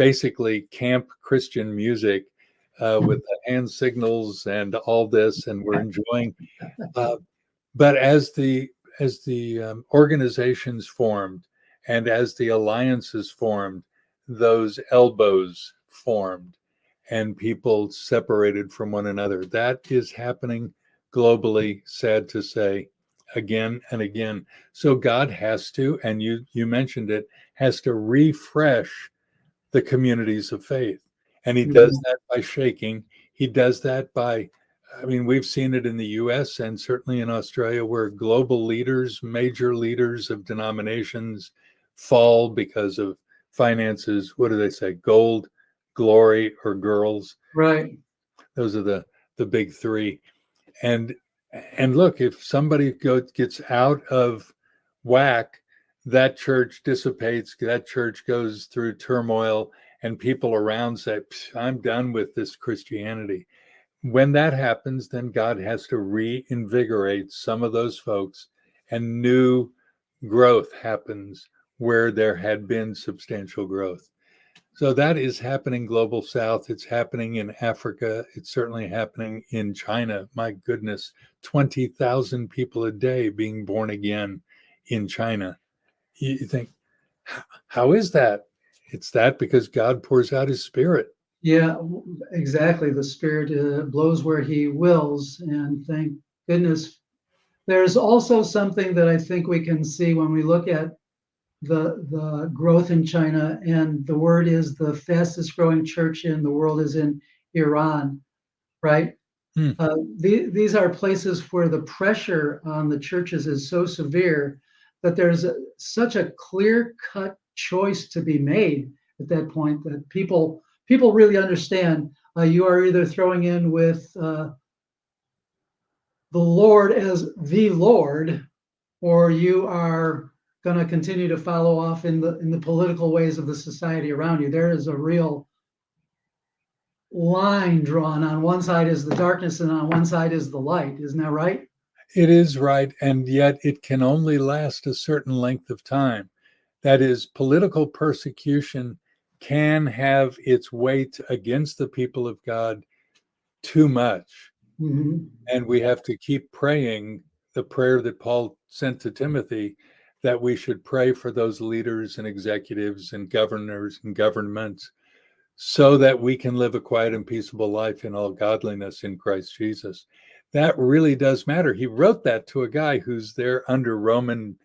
basically camp Christian music with the hand signals and all this, and we're enjoying. But as the organizations formed and as the alliances formed, those elbows formed, and people separated from one another. That is happening globally, sad to say, again and again. So God has to, and you mentioned it, has to refresh the communities of faith. And he does that by shaking. He does that by, I mean, we've seen it in the US and certainly in Australia, where global leaders, major leaders of denominations fall because of finances. What do they say? Gold, glory, or girls. Right. Those are the big three. And look, if somebody gets out of whack, that church dissipates, that church goes through turmoil, and people around say, I'm done with this Christianity. When that happens, then God has to reinvigorate some of those folks, and new growth happens where there had been substantial growth. So that is happening global south. It's happening in Africa. It's certainly happening in China. My goodness, 20,000 people a day being born again in China. You think, how is that? It's that because God pours out his spirit. Yeah, exactly. The Spirit blows where he wills. And thank goodness. There's also something that I think we can see when we look at the growth in China, and the word is the fastest growing church in the world is in Iran, right? These are places where the pressure on the churches is so severe that there's such a clear-cut choice to be made at that point that people really understand. You are either throwing in with the Lord as the Lord, or you are going to continue to follow off in the political ways of the society around you. There is a real line drawn. On one side is the darkness, and on one side is the light. Isn't that right? It is right, and yet it can only last a certain length of time. That is, political persecution can have its weight against the people of God too much. Mm-hmm. And we have to keep praying the prayer that Paul sent to Timothy, that we should pray for those leaders and executives and governors and governments, so that we can live a quiet and peaceable life in all godliness in Christ Jesus. That really does matter. He wrote that to a guy who's there under Roman